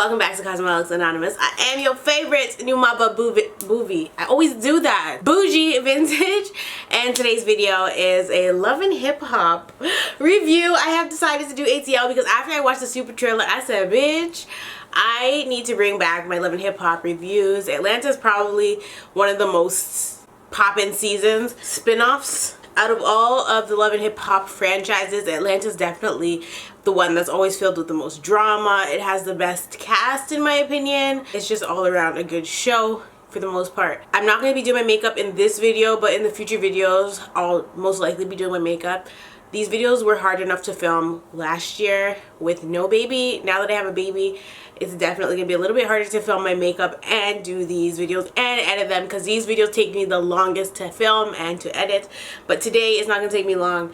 Welcome back to Cosmetics Anonymous. I am your favorite new mama boovie. I always do that. Bougie vintage. And today's video is a Love and Hip Hop review. I have decided to do ATL because after I watched the Super trailer, I said, bitch, I need to bring back my Love and Hip Hop reviews. Atlanta is probably one of the most poppin' seasons. Spin-offs. Out of all of the Love and Hip Hop franchises, Atlanta's definitely the one that's always filled with the most drama. It has the best cast, in my opinion. It's just all around a good show for the most part. I'm not going to be doing my makeup in this video, but in the future videos, I'll most likely be doing my makeup. These videos were hard enough to film last year with no baby. Now that I have a baby, it's definitely gonna be a little bit harder to film my makeup and do these videos and edit them, because these videos take me the longest to film and to edit. But today is not gonna take me long,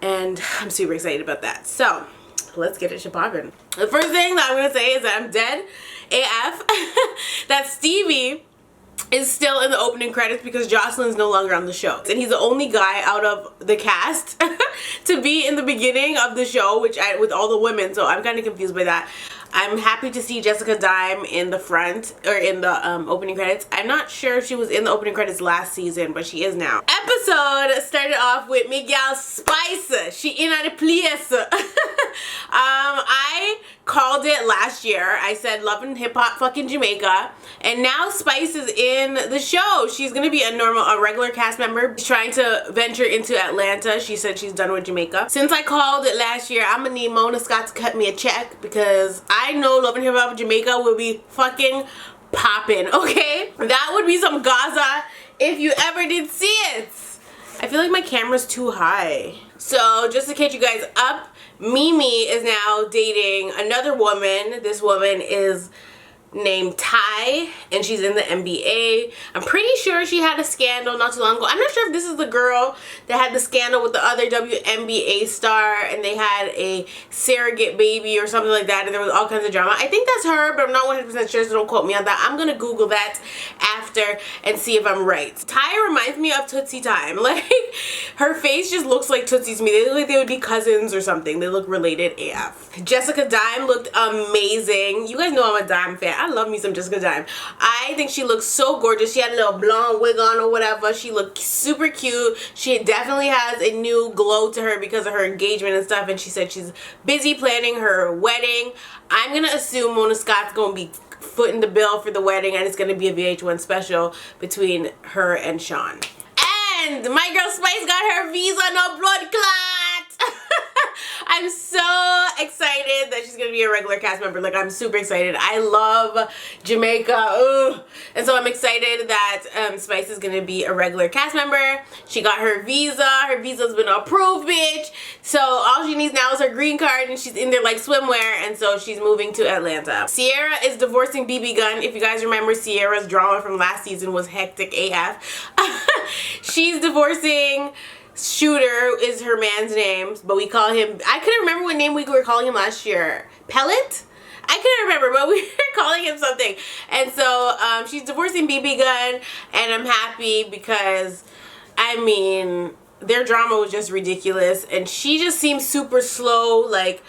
and I'm super excited about that. So let's get it poppin'. The first thing that I'm gonna say is that I'm dead AF that Stevie is still in the opening credits because Jocelyn's no longer on the show. And he's the only guy out of the cast to be in the beginning of the show, with all the women, so I'm kind of confused by that. I'm happy to see Jessica Dime in the front, or in the opening credits. I'm not sure if she was in the opening credits last season, but she is now. Episode started off with Miguel Spice. She in at the place. I called it last year. I said Love and Hip Hop fucking Jamaica, and now Spice is in the show. She's gonna be a regular cast member. She's trying to venture into Atlanta. She said she's done with Jamaica. Since I called it last year, I'm gonna need Mona Scott to cut me a check, because I know Love and Hip Hop Jamaica will be fucking poppin', okay? That would be some Gaza if you ever did see it. I feel like my camera's too high. So just to catch you guys up, Mimi is now dating another woman. This woman is named Ty, and she's in the NBA. I'm pretty sure she had a scandal not too long ago. I'm not sure if this is the girl that had the scandal with the other WNBA star, and they had a surrogate baby or something like that, and there was all kinds of drama. I think that's her, but I'm not 100% sure, so don't quote me on that. I'm gonna Google that after and see if I'm right. Ty reminds me of Tootsie Time. Like, her face just looks like Tootsie's me. They look like they would be cousins or something. They look related AF. Jessica Dime looked amazing. You guys know I'm a Dime fan. I love me some Jessica Dime. I think she looks so gorgeous. She had a little blonde wig on or whatever. She looked super cute. She definitely has a new glow to her because of her engagement and stuff, and she said she's busy planning her wedding. I'm gonna assume Mona Scott's gonna be footing the bill for the wedding, and it's gonna be a VH1 special between her and Sean. And my girl Spice got her visa, no blood clot. I'm so excited that she's gonna be a regular cast member. Like, I'm super excited. I love Jamaica. Ugh. And so I'm excited that Spice is gonna be a regular cast member. She got her visa. Her visa's been approved, bitch. So all she needs now is her green card, and she's in there like swimwear, and so she's moving to Atlanta. Sierra is divorcing BB Gunn. If you guys remember, Sierra's drama from last season was hectic AF. She's divorcing Shooter is her man's name, but we call him, I couldn't remember what name we were calling him last year. Pellet? I couldn't remember, but we were calling him something. And so she's divorcing BB Gunn, and I'm happy because, I mean, their drama was just ridiculous, and she just seems super slow. Like,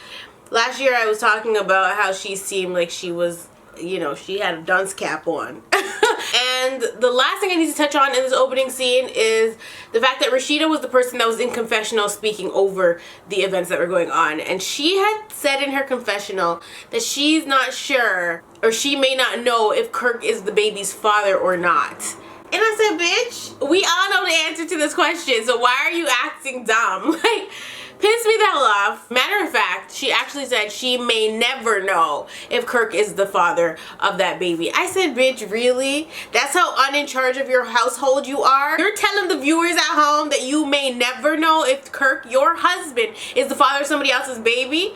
last year I was talking about how she seemed like she was, you know, she had a dunce cap on. And the last thing I need to touch on in this opening scene is the fact that Rashida was the person that was in confessional speaking over the events that were going on. And she had said in her confessional that she's not sure, or she may not know, if Kirk is the baby's father or not. And I said, bitch, we all know the answer to this question, so why are you acting dumb? Like, pissed me the hell off. Matter of fact, she actually said she may never know if Kirk is the father of that baby. I said, bitch, really? That's how in charge of your household you are? You're telling the viewers at home that you may never know if Kirk, your husband, is the father of somebody else's baby?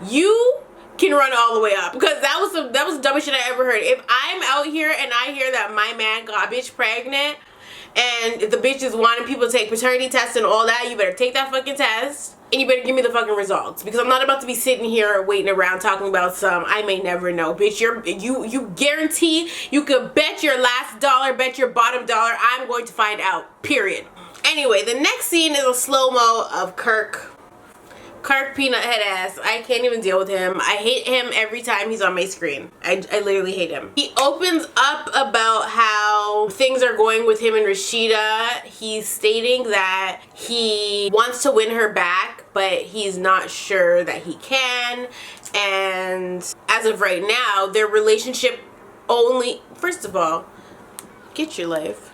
You can run all the way up, because that was the dumbest shit I ever heard. If I'm out here and I hear that my man got a bitch pregnant, and if the bitch is wanting people to take paternity tests and all that, you better take that fucking test, and you better give me the fucking results, because I'm not about to be sitting here waiting around talking about some I may never know. Bitch, you guarantee, you could bet your last dollar, bet your bottom dollar, I'm going to find out, period. Anyway, the next scene is a slow-mo of Kirk Kirk peanut head ass. I can't even deal with him. I hate him every time he's on my screen. I literally hate him. He opens up about how things are going with him and Rashida. He's stating that he wants to win her back, but he's not sure that he can. And as of right now, their relationship only, first of all, get your life.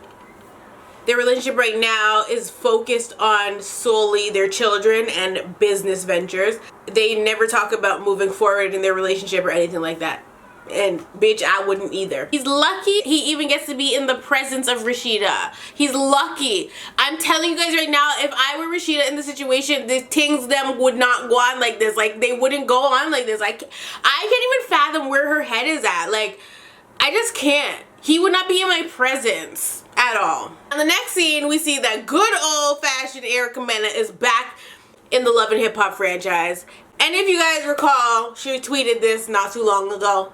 Their relationship right now is focused on solely their children and business ventures. They never talk about moving forward in their relationship or anything like that. And bitch, I wouldn't either. He's lucky he even gets to be in the presence of Rashida. He's lucky. I'm telling you guys right now, if I were Rashida in the situation, the things them would not go on like this. Like, they wouldn't go on like this. I can't even fathom where her head is at. Like, I just can't. He would not be in my presence at all. In the next scene, we see that good old-fashioned Erica Mena is back in the Love and Hip Hop franchise. And if you guys recall, she tweeted this not too long ago.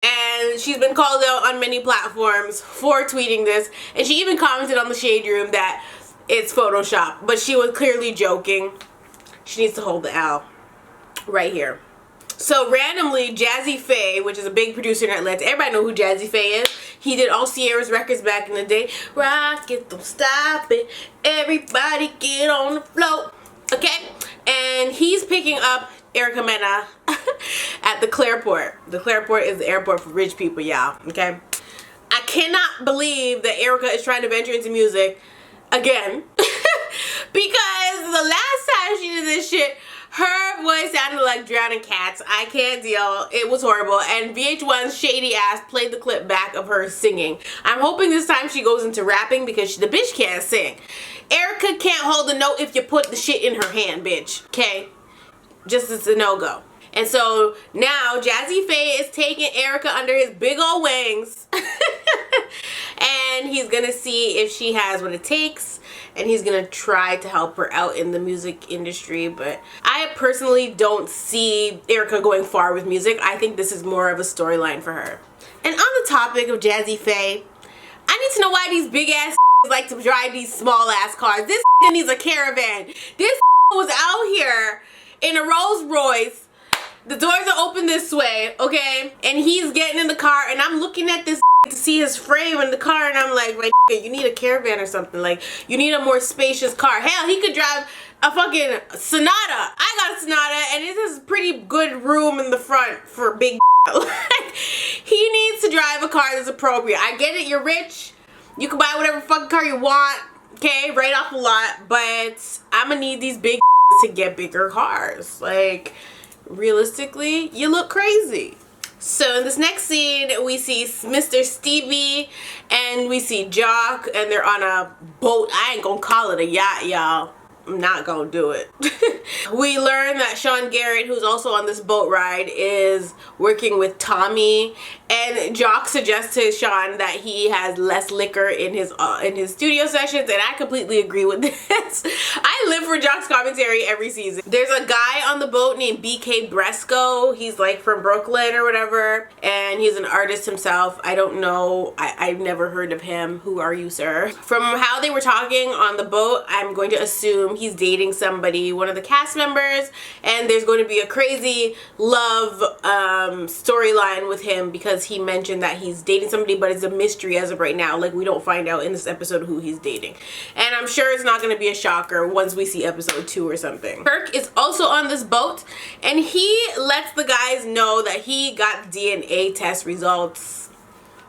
And she's been called out on many platforms for tweeting this. And she even commented on the Shade Room that it's Photoshop. But she was clearly joking. She needs to hold the L right here. So randomly, Jazzy Faye, which is a big producer in Atlanta, everybody know who Jazzy Faye is. He did all Sierra's records back in the day. Rock it, don't stop it. Everybody get on the floor. Okay? And he's picking up Erica Mena at the Clareport. The Clareport is the airport for rich people, y'all. Okay? I cannot believe that Erica is trying to venture into music again. Because the last time she did this shit, her voice sounded like drowning cats. I can't deal. It was horrible. And VH1's shady ass played the clip back of her singing. I'm hoping this time she goes into rapping because the bitch can't sing. Erica can't hold a note if you put the shit in her hand, bitch. Okay? Just it's a no-go. And so now Jazzy Faye is taking Erica under his big old wings. And he's gonna see if she has what it takes. And he's gonna try to help her out in the music industry. But I personally don't see Erica going far with music. I think this is more of a storyline for her. And on the topic of Jazzy Faye, I need to know why these big ass like to drive these small ass cars. This needs a caravan. This was out here in a Rolls Royce. The doors are open this way, okay? And he's getting in the car, and I'm looking at this to see his frame in the car, and I'm like, right, you need a caravan or something. Like, you need a more spacious car. Hell, he could drive a fucking Sonata. I got a Sonata, and it has pretty good room in the front for big like, he needs to drive a car that's appropriate. I get it, you're rich. You can buy whatever fucking car you want, okay? Right off the lot. But I'm gonna need these big to get bigger cars. Like, realistically, you look crazy. So in this next scene, we see Mr. Stevie and we see Jock, and they're on a boat. I ain't gonna call it a yacht, y'all. I'm not gonna do it. We learn that Sean Garrett, who's also on this boat ride, is working with Tommy, and Jock suggests to Sean that he has less liquor in his studio sessions, and I completely agree with this. I live for Jock's commentary every season. There's a guy on the boat named BK Bresco. He's like from Brooklyn or whatever, and he's an artist himself. I don't know. I've never heard of him. Who are you, sir? From how they were talking on the boat, I'm going to assume he's dating somebody, one of the cast members, and there's going to be a crazy love storyline with him because he mentioned that he's dating somebody, but it's a mystery as of right now. Like, we don't find out in this episode who he's dating, and I'm sure it's not going to be a shocker once we see episode 2 or something. Kirk is also on this boat, and he lets the guys know that he got DNA test results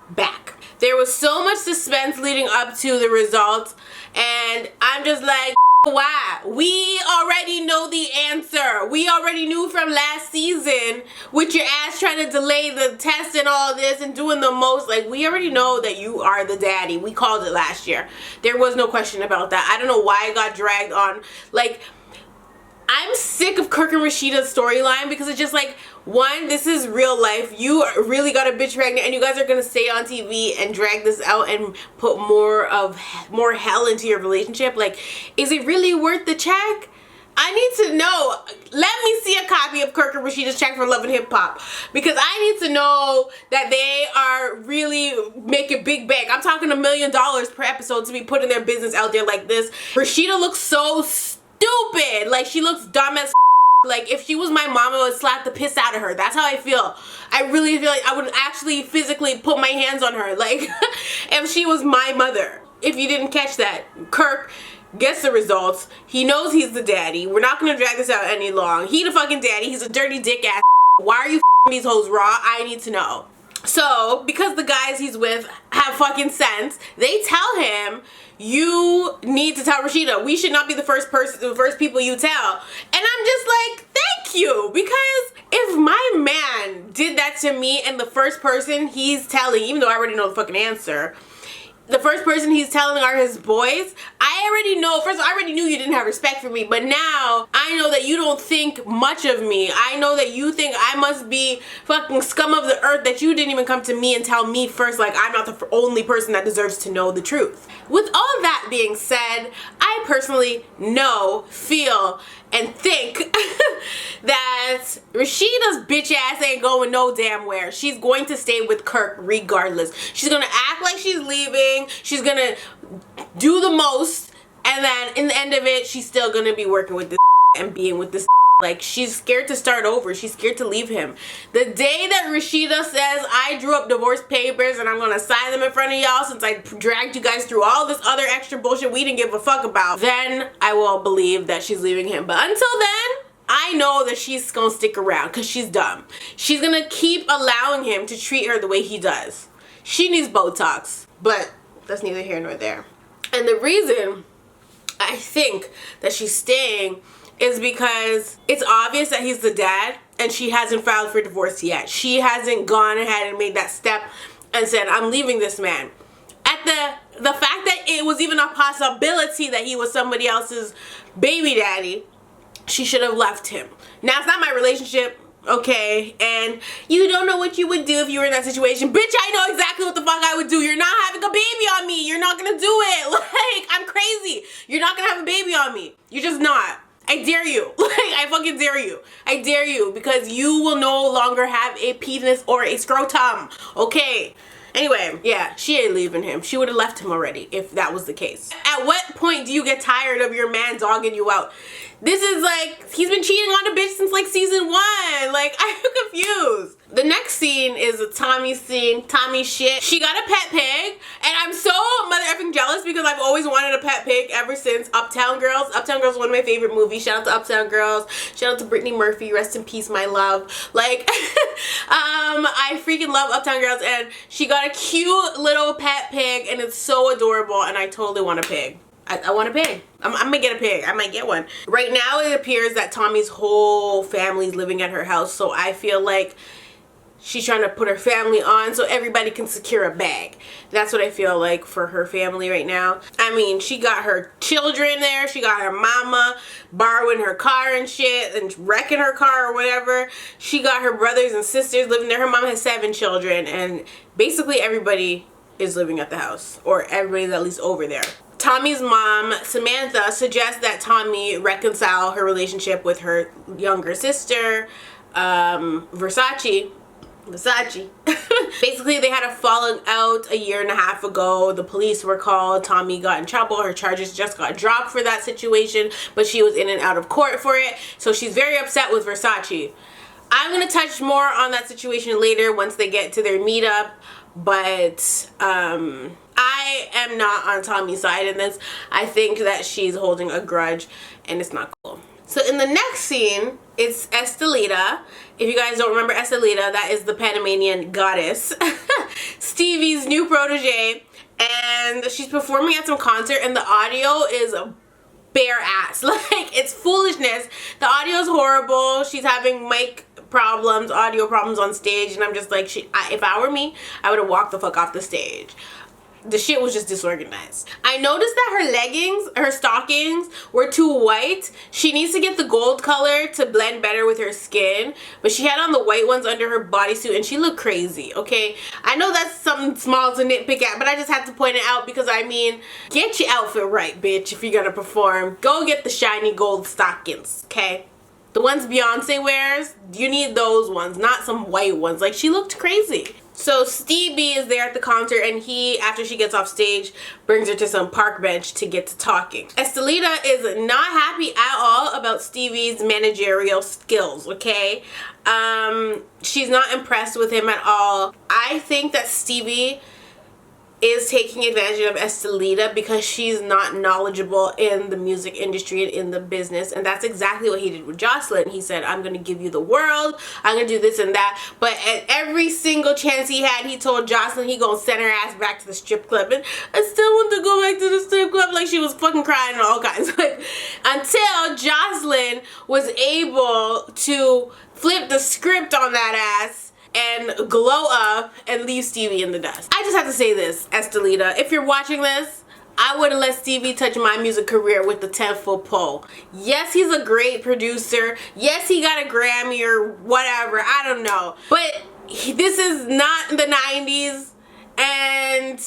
back. There was so much suspense leading up to the results, and I'm just like, why? We already know the answer. We already knew from last season with your ass trying to delay the test and all this and doing the most. Like, we already know that you are the daddy. We called it last year. There was no question about that. I don't know why it got dragged on. Like, I'm sick of Kirk and Rashida's storyline because it's just like, one, this is real life. You really got a bitch pregnant, and you guys are gonna stay on TV and drag this out and put more hell into your relationship. Like, is it really worth the check? I need to know. Let me see a copy copy of Kirk and Rashida's check for Love and Hip Hop, because I need to know that they are really making big bank. I'm talking $1 million per episode to be putting their business out there like this. Rashida looks so stupid. Like, she looks dumb as like, if she was my mom, I would slap the piss out of her. That's how I feel. I really feel like I would actually physically put my hands on her, like, if she was my mother. If you didn't catch that, Kirk gets the results. He knows he's the daddy. We're not gonna drag this out any long. He the fucking daddy. He's a dirty dick ass. Why are you these hoes raw? I need to know. So, because the guys he's with have fucking sense, they tell him, you need to tell Rashida. We should not be the first people you tell. And I'm just like, thank you. Because if my man did that to me and the first person he's telling, even though I already know the fucking answer, the first person he's telling are his boys, I already know, first of all, I already knew you didn't have respect for me, but now I know that you don't think much of me. I know that you think I must be fucking scum of the earth, that you didn't even come to me and tell me first, like I'm not the only person that deserves to know the truth. With all that being said, I personally know, feel, and think that Rashida's bitch ass ain't going no damn where. She's going to stay with Kirk regardless. She's gonna act like she's leaving. She's gonna do the most, and then in the end of it, she's still gonna be working with this and being with this. Like, she's scared to start over. She's scared to leave him. The day that Rashida says, I drew up divorce papers and I'm gonna sign them in front of y'all since I dragged you guys through all this other extra bullshit we didn't give a fuck about, then I will believe that she's leaving him. But until then, I know that she's gonna stick around because she's dumb. She's gonna keep allowing him to treat her the way he does. She needs Botox, but that's neither here nor there. And the reason I think that she's staying is because it's obvious that he's the dad and she hasn't filed for divorce yet. She hasn't gone ahead and made that step and said, I'm leaving this man. At the fact that it was even a possibility that he was somebody else's baby daddy, she should have left him. Now, it's not my relationship, okay, and you don't know what you would do if you were in that situation. Bitch, I know exactly what the fuck I would do. You're not having a baby on me. You're not gonna do it. Like, I'm crazy. You're not gonna have a baby on me. You're just not. I dare you. Like, I fucking dare you. I dare you, because you will no longer have a penis or a scrotum. Okay. Anyway, yeah, she ain't leaving him. She would have left him already if that was the case. At what point do you get tired of your man dogging you out? This is like, he's been cheating on a bitch since like season 1. Like, I'm confused. The next scene is a Tommy scene. Tommy shit. She got a pet pig, and I'm so mother effing jealous because I've always wanted a pet pig ever since Uptown Girls. Uptown Girls is one of my favorite movies. Shout out to Uptown Girls. Shout out to Brittany Murphy. Rest in peace, my love. Like, I freaking love Uptown Girls, and she got a cute little pet pig, and it's so adorable, and I totally want a pig. I want a pig. I'm gonna get a pig. I might get one. Right now, it appears that Tommy's whole family's living at her house, so I feel like she's trying to put her family on so everybody can secure a bag. That's what I feel like for her family right now. I mean, she got her children there. She got her mama borrowing her car and shit and wrecking her car or whatever. She got her brothers and sisters living there. Her mom has 7 children, and basically everybody is living at the house, or everybody's at least over there. Tommy's mom, Samantha, suggests that Tommy reconcile her relationship with her younger sister, Versace. Basically, they had a falling out a 1.5 years ago. The police were called. Tommy got in trouble. Her charges just got dropped for that situation, but she was in and out of court for it. So she's very upset with Versace. I'm going to touch more on that situation later once they get to their meetup, but I am not on Tommy's side in this. I think that she's holding a grudge, and it's not cool. So in the next scene, it's Estelita. If you guys don't remember Estelita, that is the Panamanian goddess. Stevie's new protege, and she's performing at some concert, and the audio is bare ass. Like, it's foolishness. The audio is horrible. She's having mic problems, audio problems on stage, and I'm just like, if I were me, I would have walked the fuck off the stage. The shit was just disorganized. I noticed that her leggings, her stockings, were too white. She needs to get the gold color to blend better with her skin, but she had on the white ones under her bodysuit, and she looked crazy, okay? I know that's something small to nitpick at, but I just had to point it out because, I mean, get your outfit right, bitch, if you're gonna perform. Go get the shiny gold stockings, okay? The ones Beyonce wears, you need those ones, not some white ones. Like, she looked crazy. So Stevie is there at the counter, and he, after she gets off stage, brings her to some park bench to get to talking. Estelita is not happy at all about Stevie's managerial skills, okay? She's not impressed with him at all. I think that Stevie is taking advantage of Estelita because she's not knowledgeable in the music industry and in the business, and that's exactly what he did with Jocelyn. He said, I'm gonna give you the world, I'm gonna do this and that, but at every single chance he had, he told Jocelyn he gonna send her ass back to the strip club, and I still want to go back to the strip club. Like, she was fucking crying and all kinds. Like, until Jocelyn was able to flip the script on that ass and glow up and leave Stevie in the dust. I just have to say this, Estelita, if you're watching this, I wouldn't let Stevie touch my music career with the 10-foot pole. Yes, he's a great producer. Yes, he got a Grammy or whatever. I don't know. But this is not the 90s, and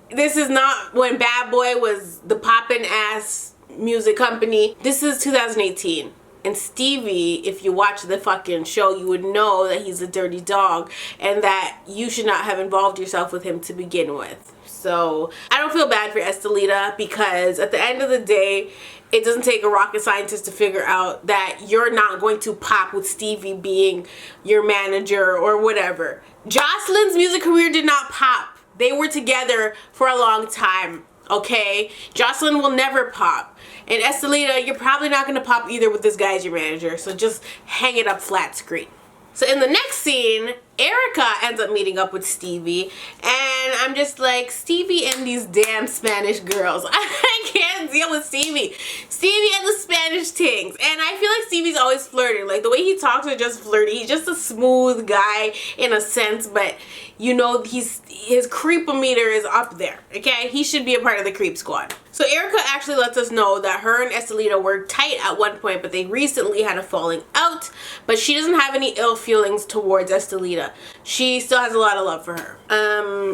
this is not when Bad Boy was the poppin' ass music company. This is 2018. And Stevie, if you watch the fucking show, you would know that he's a dirty dog and that you should not have involved yourself with him to begin with. So I don't feel bad for Estelita, because at the end of the day, it doesn't take a rocket scientist to figure out that you're not going to pop with Stevie being your manager or whatever. Jocelyn's music career did not pop. They were together for a long time. Okay, Jocelyn will never pop, and Estelita, you're probably not gonna pop either with this guy as your manager, so just hang it up flat screen. So in the next scene, Erica ends up meeting up with Stevie, and I'm just like, Stevie and these damn Spanish girls. I can't deal with Stevie. Stevie and the Spanish things. And I feel like Stevie's always flirting. Like, the way he talks are just flirty. He's just a smooth guy in a sense, but you know, his creepometer is up there, okay? He should be a part of the creep squad. So Erica actually lets us know that her and Estelita were tight at one point, but they recently had a falling out, but she doesn't have any ill feelings towards Estelita. She still has a lot of love for her.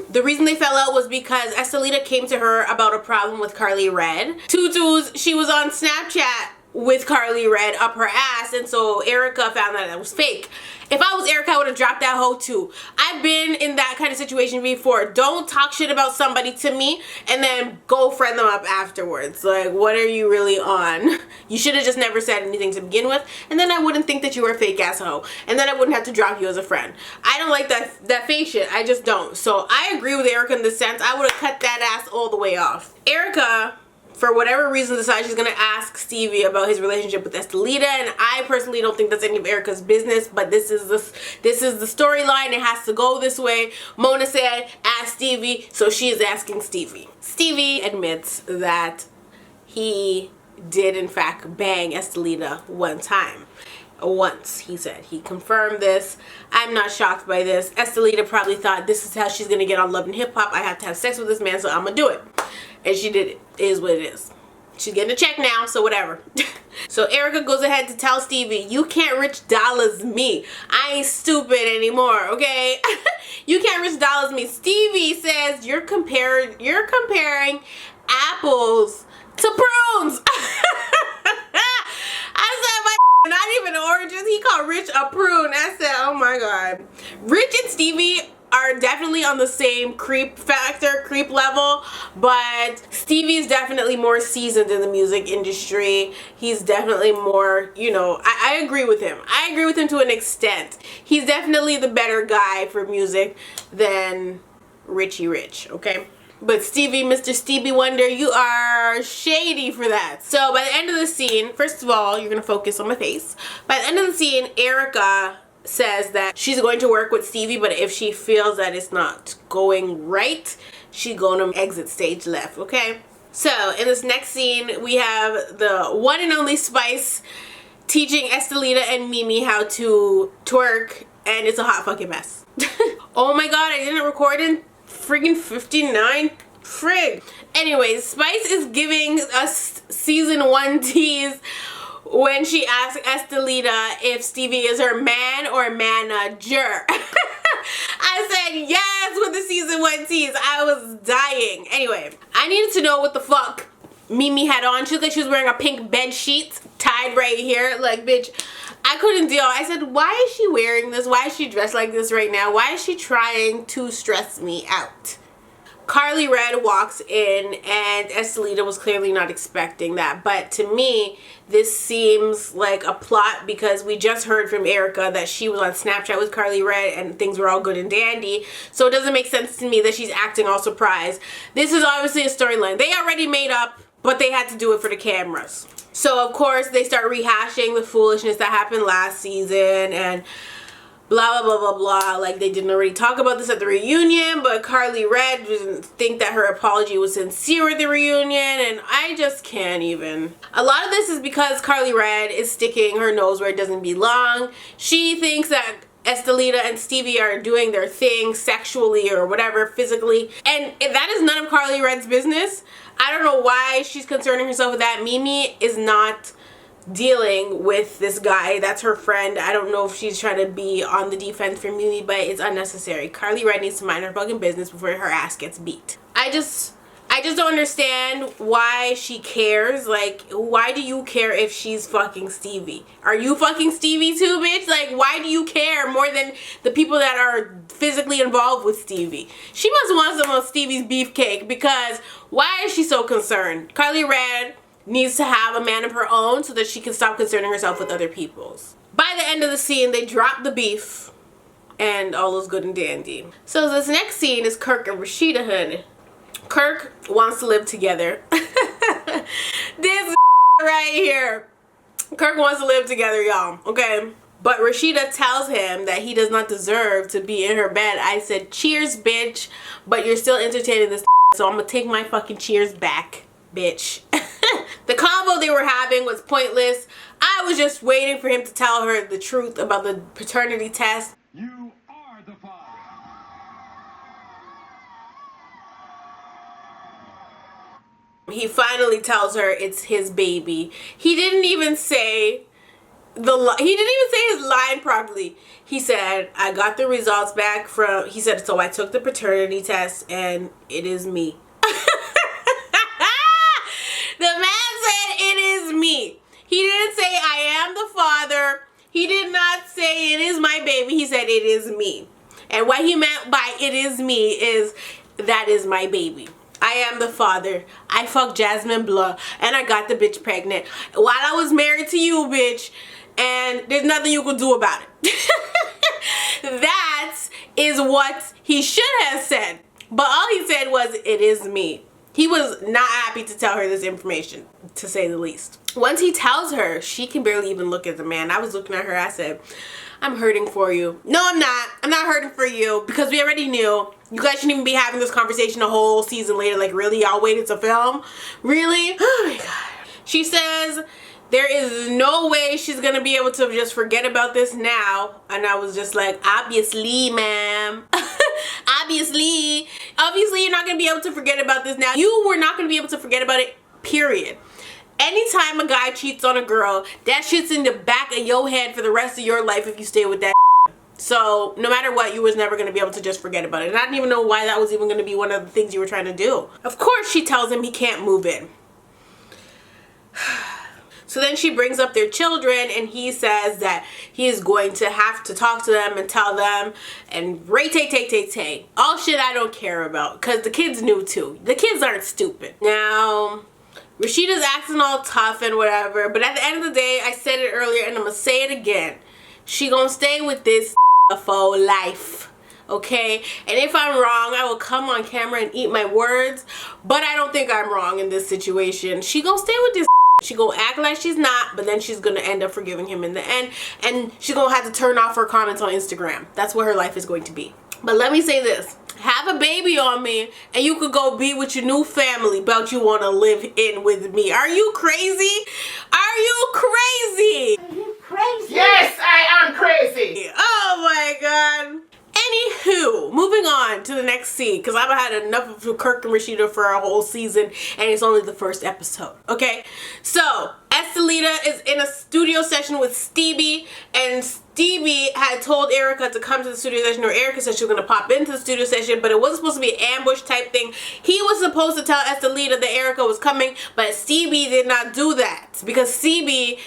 The reason they fell out was because Estelita came to her about a problem with Carly Red. Tutus, she was on Snapchat with Carly Red up her ass, and so Erica found that it was fake. If I was Erica, I would have dropped that hoe too. I've been in that kind of situation before. Don't talk shit about somebody to me and then go friend them up afterwards. Like, what are you really on? You should have just never said anything to begin with, and then I wouldn't think that you were a fake ass hoe, and then I wouldn't have to drop you as a friend. I don't like that fake shit. I just don't. So I agree with Erica in this sense. I would have cut that ass all the way off. Erica, for whatever reason, decides she's gonna ask Stevie about his relationship with Estelita, and I personally don't think that's any of Erica's business, but this is the storyline. It has to go this way. Mona said, ask Stevie, so she is asking Stevie. Stevie admits that he did in fact bang Estelita one time. Once, he said. He confirmed this. I'm not shocked by this. Estelita probably thought, this is how she's gonna get on Love and Hip Hop. I have to have sex with this man, so I'm gonna do it. And she did it. It is what it is. She's getting a check now, so whatever. So Erica goes ahead to tell Stevie, you can't rich dollars me. I ain't stupid anymore, okay? You can't rich dollars me. Stevie says you're comparing apples to prunes. I said, not even oranges. He called Rich a prune. I said, oh my god. Rich and Stevie are definitely on the same creep factor, creep level, but Stevie's definitely more seasoned in the music industry. He's definitely more, you know, I agree with him. I agree with him to an extent. He's definitely the better guy for music than Richie Rich, okay? But Stevie, Mr. Stevie Wonder, you are shady for that. So by the end of the scene, first of all, you're gonna focus on my face. By the end of the scene, Erica says that she's going to work with Stevie, but if she feels that it's not going right, she's gonna exit stage left, okay? So in this next scene, we have the one and only Spice teaching Estelita and Mimi how to twerk, and it's a hot fucking mess. Oh my god, I didn't record in friggin' 59. Frig. Anyways, Spice is giving us season 1 tease when she asks Estelita if Stevie is her man or manager. I said yes with the season 1 tease. I was dying. Anyway, I needed to know what the fuck Mimi had on. She looked like she was wearing a pink bed sheet tied right here. Like, bitch, I couldn't deal. I said, why is she wearing this? Why is she dressed like this right now? Why is she trying to stress me out? Carly Red walks in, and Estelita was clearly not expecting that. But to me, this seems like a plot because we just heard from Erica that she was on Snapchat with Carly Red and things were all good and dandy. So it doesn't make sense to me that she's acting all surprised. This is obviously a storyline they already made up, but they had to do it for the cameras. So of course they start rehashing the foolishness that happened last season and blah, blah, blah, blah, blah. Like, they didn't already talk about this at the reunion, but Carly Red didn't think that her apology was sincere at the reunion, and I just can't even. A lot of this is because Carly Red is sticking her nose where it doesn't belong. She thinks that Estelita and Stevie are doing their thing sexually or whatever, physically, and that is none of Carly Red's business. I don't know why she's concerning herself with that. Mimi is not dealing with this guy. That's her friend. I don't know if she's trying to be on the defense for Mimi, but it's unnecessary. Carly Red needs to mind her fucking business before her ass gets beat. I just don't understand why she cares. Like, why do you care if she's fucking Stevie? Are you fucking Stevie too, bitch? Like, why do you care more than the people that are physically involved with Stevie? She must want some of Stevie's beefcake, because why is she so concerned? Carly Red needs to have a man of her own so that she can stop concerning herself with other people's. By the end of the scene, they drop the beef and all is good and dandy. So this next scene is Kirk and Rashida, honey. Kirk wants to live together. This right here. Kirk wants to live together, y'all, okay? But Rashida tells him that he does not deserve to be in her bed. I said, cheers, bitch, but you're still entertaining this, so I'm gonna take my fucking cheers back, bitch. The combo they were having was pointless. I was just waiting for him to tell her the truth about the paternity test. You are the father. He finally tells her it's his baby. He didn't even say his line properly. He said, I got the results back from, he said, so I took the paternity test and it is me. The man said it is me. He didn't say I am the father. He did not say it is my baby. He said it is me. And what he meant by it is me is that is my baby. I am the father. I fucked Jasmine Blah and I got the bitch pregnant while I was married to you, bitch. And there's nothing you can do about it. That is what he should have said. But all he said was, it is me. He was not happy to tell her this information, to say the least. Once he tells her, she can barely even look at the man. I was looking at her, I said, I'm hurting for you. No, I'm not. I'm not hurting for you, because we already knew. You guys shouldn't even be having this conversation a whole season later. Like, really? Y'all waited to film? Really? Oh my God. She says there is no way she's gonna be able to just forget about this now. And I was just like, obviously, ma'am. Obviously you're not gonna be able to forget about this now. You were not gonna be able to forget about it, period. Anytime a guy cheats on a girl, that shit's in the back of your head for the rest of your life if you stay with that. So no matter what, you was never going to be able to just forget about it. And I didn't even know why that was even going to be one of the things you were trying to do. Of course she tells him he can't move in. So then she brings up their children and he says that he is going to have to talk to them and tell them and ray-tay-tay-tay-tay. All shit I don't care about, because the kids knew too. The kids aren't stupid. Now, Rashida's acting all tough and whatever, but at the end of the day, I said it earlier and I'm gonna say it again. She gonna stay with this for life, okay? And if I'm wrong, I will come on camera and eat my words, but I don't think I'm wrong in this situation. She gonna stay with this. She gonna act like she's not, but then she's gonna end up forgiving him in the end, and she's gonna have to turn off her comments on Instagram. That's what her life is going to be. But let me say this. Have a baby on me and you could go be with your new family, but you want to live in with me. Are you crazy? Are you crazy? Are you crazy? Yes, I am crazy. Oh my God. Anywho, moving on to the next scene, because I've had enough of Kirk and Rashida for a whole season and it's only the first episode. Okay, so Estelita is in a studio session with Stevie, and Stevie had told Erica to come to the studio session, or Erica said she was going to pop into the studio session, but it wasn't supposed to be an ambush type thing. He was supposed to tell Estelita that Erica was coming, but Stevie did not do that because Stevie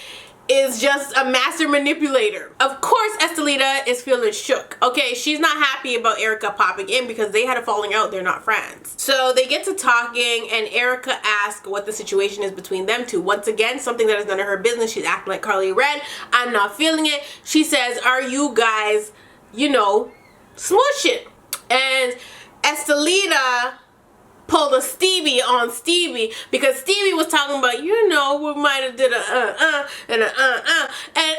is just a master manipulator. Of course, Estelita is feeling shook. Okay, she's not happy about Erica popping in because they had a falling out. They're not friends. So they get to talking, and Erica asks what the situation is between them two. Once again, something that is none of her business. She's acting like Carly Red. I'm not feeling it. She says, "Are you guys, you know, smushing?" And Estelita pulled a Stevie on Stevie because Stevie was talking about, you know, we might have did a and a and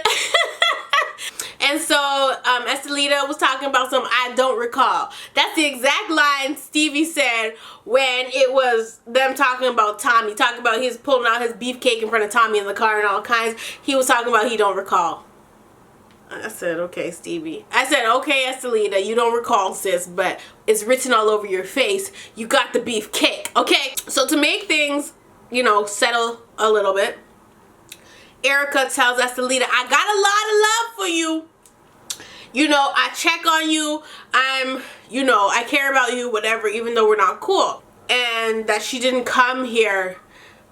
and so Estelita was talking about something I don't recall. That's the exact line Stevie said when it was them talking about Tommy, talking about his pulling out his beefcake in front of Tommy in the car and all kinds. He was talking about he don't recall. I said, okay, Stevie. I said, okay, Estelita, you don't recall, sis, but it's written all over your face. You got the beef cake, okay? So to make things, you know, settle a little bit, Erica tells Estelita, I got a lot of love for you. You know, I check on you. You know, I care about you, whatever, even though we're not cool. And that she didn't come here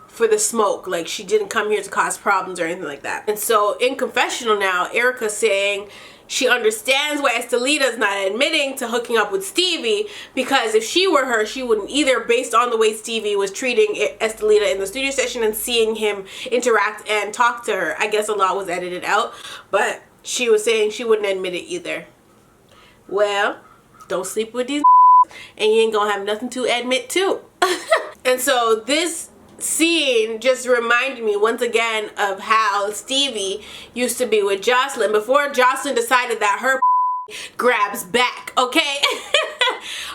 for the smoke, like she didn't come here to cause problems or anything like that. And so in confessional now, Erica's saying she understands why Estelita's not admitting to hooking up with Stevie, because if she were her, she wouldn't either, based on the way Stevie was treating Estelita in the studio session and seeing him interact and talk to her. I guess a lot was edited out, but she was saying she wouldn't admit it either. Well, don't sleep with these and you ain't gonna have nothing to admit to. And so this scene just reminded me once again of how Stevie used to be with Jocelyn before Jocelyn decided that her grabs back, okay?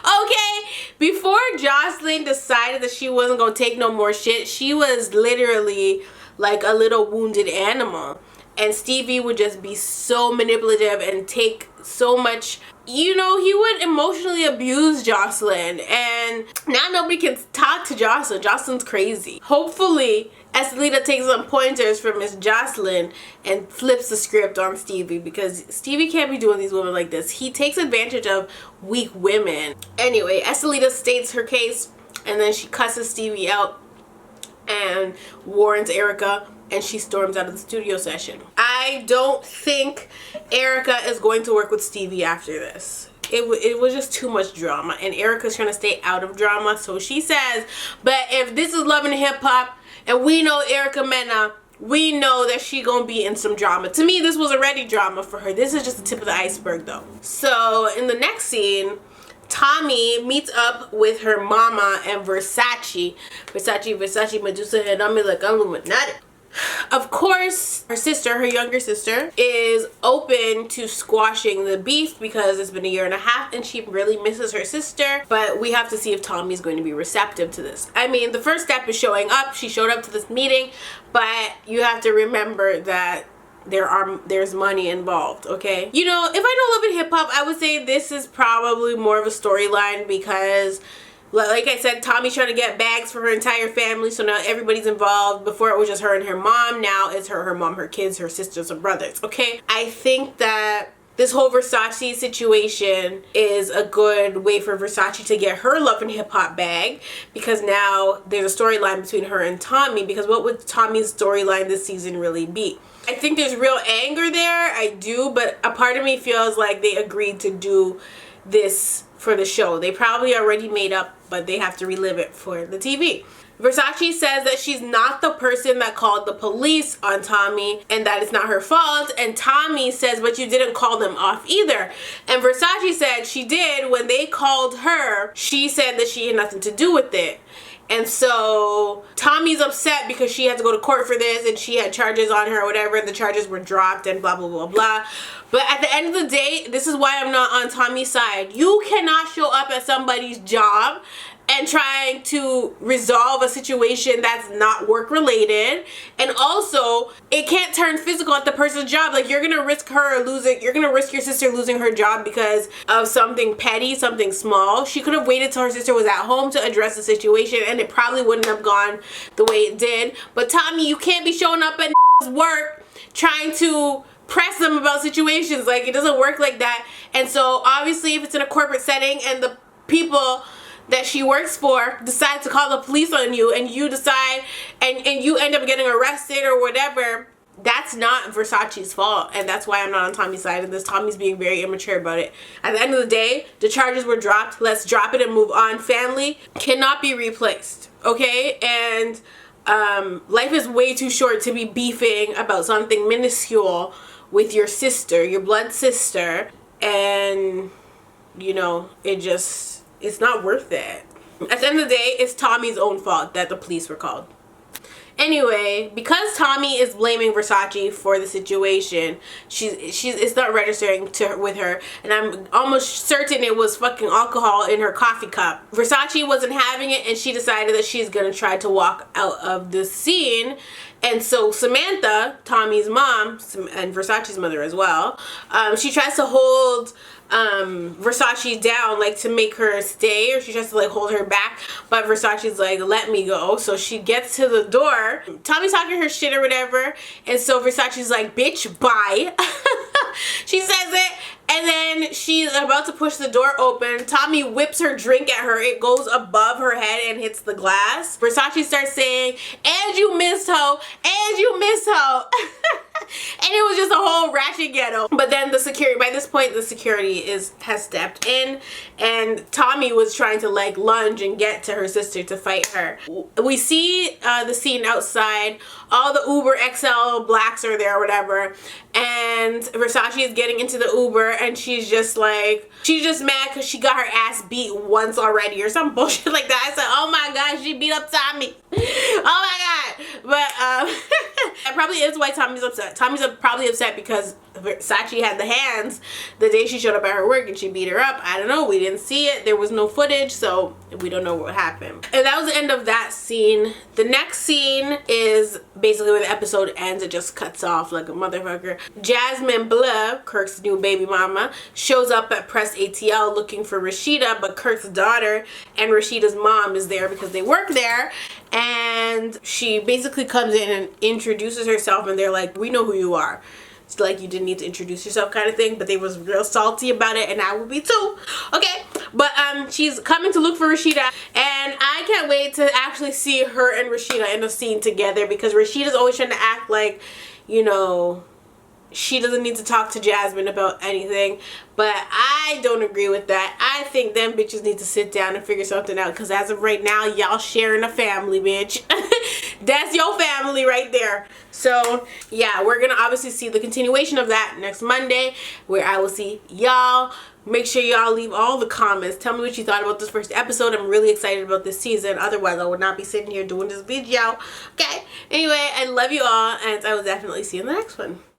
Okay, before Jocelyn decided that she wasn't gonna take no more shit, she was literally like a little wounded animal, and Stevie would just be so manipulative and take so much. You know, he would emotionally abuse Jocelyn, and now nobody can talk to Jocelyn. Jocelyn's crazy. Hopefully, Estelita takes some pointers from Miss Jocelyn and flips the script on Stevie, because Stevie can't be doing these women like this. He takes advantage of weak women. Anyway, Estelita states her case, and then she cusses Stevie out and warns Erica, and she storms out of the studio session. I don't think Erica is going to work with Stevie after this. It was just too much drama, and Erica's trying to stay out of drama, so she says, but if this is Love and Hip Hop, and we know Erica Mena, we know that she gonna be in some drama. To me, this was already drama for her. This is just the tip of the iceberg, though. So in the next scene, Tommy meets up with her mama and Versace, Medusa head on me like I'm Illuminati. Of course, her sister, her younger sister, is open to squashing the beef because it's been a year and a half and she really misses her sister. But we have to see if Tommy's going to be receptive to this. I mean, the first step is showing up. She showed up to this meeting, but you have to remember that there's money involved, okay? You know, if I know Love and Hip Hop, I would say this is probably more of a storyline because, like I said, Tommy's trying to get bags for her entire family, so now everybody's involved. Before it was just her and her mom, now it's her mom, her kids, her sisters, and brothers, okay? I think that this whole Versace situation is a good way for Versace to get her Love and Hip Hop bag, because now there's a storyline between her and Tommy, because what would Tommy's storyline this season really be? I think there's real anger there, I do, but a part of me feels like they agreed to do this for the show. They probably already made up, but they have to relive it for the TV. Versace says that she's not the person that called the police on Tommy and that it's not her fault, and Tommy says, but you didn't call them off either. And Versace said she did. When they called her, she said that she had nothing to do with it. And so Tommy's upset because she had to go to court for this and she had charges on her or whatever, and the charges were dropped and blah blah blah blah. But at the end of the day, this is why I'm not on Tommy's side. You cannot show up at somebody's job and trying to resolve a situation that's not work related. And also, it can't turn physical at the person's job. Like, you're gonna risk you're gonna risk your sister losing her job because of something petty, something small. She could have waited till her sister was at home to address the situation, and it probably wouldn't have gone the way it did. But Tommy, you can't be showing up at work trying to press them about situations. Like, it doesn't work like that. And so obviously, if it's in a corporate setting and the people that she works for decide to call the police on you, and you decide and you end up getting arrested or whatever, that's not Versace's fault. And that's why I'm not on Tommy's side of this. Tommy's being very immature about it. At the end of the day, the charges were dropped. Let's drop it and move on. Family cannot be replaced, okay? And life is way too short to be beefing about something minuscule with your sister, your blood sister, and you know, it's not worth it. At the end of the day, it's Tommy's own fault that the police were called. Anyway, because Tommy is blaming Versace for the situation, it's not registering with her, and I'm almost certain it was fucking alcohol in her coffee cup. Versace wasn't having it, and she decided that she's gonna try to walk out of the scene. And so Samantha, Tommy's mom, and Versace's mother as well, she tries to hold Versace down, like, to make her stay, or she tries to like hold her back, but Versace's like, let me go. So she gets to the door, Tommy's talking her shit or whatever, and so Versace's like, bitch, bye. She says it, and then she's about to push the door open. Tommy whips her drink at her. It goes above her head and hits the glass. Versace starts saying, and you missed ho, and you missed ho. And it was just a whole ratchet ghetto. But then by this point, the security has stepped in, and Tommy was trying to like lunge and get to her sister to fight her. We see the scene outside. All the Uber XL blacks are there or whatever, and Versace is getting into the Uber, and she's just mad because she got her ass beat once already or some bullshit like that. I said, oh my god, she beat up Tommy. Oh my god. But that probably is why Tommy's upset. Tommy's probably upset because Versace had the hands the day she showed up at her work and she beat her up. I don't know, we didn't see it, there was no footage, so we don't know what happened. And that was the end of that scene. The next scene is basically where the episode ends. It just cuts off like a motherfucker. Jasmine Blah, Kirk's new baby mama, shows up at Press ATL looking for Rashida, but Kirk's daughter and Rashida's mom is there because they work there, and she basically comes in and introduces herself, and they're like, we know who you are. It's like, you didn't need to introduce yourself kind of thing, but they was real salty about it, and I will be too. Okay, but she's coming to look for Rashida, and I can't wait to actually see her and Rashida in a scene together, because Rashida's always trying to act like, you know, she doesn't need to talk to Jasmine about anything, but I don't agree with that. I think them bitches need to sit down and figure something out, because as of right now, y'all sharing a family, bitch. That's your family right there. So yeah, we're gonna obviously see the continuation of that next Monday, where I will see y'all. Make sure y'all leave all the comments. Tell me what you thought about this first episode. I'm really excited about this season. Otherwise, I would not be sitting here doing this video. Okay? Anyway, I love you all, and I will definitely see you in the next one.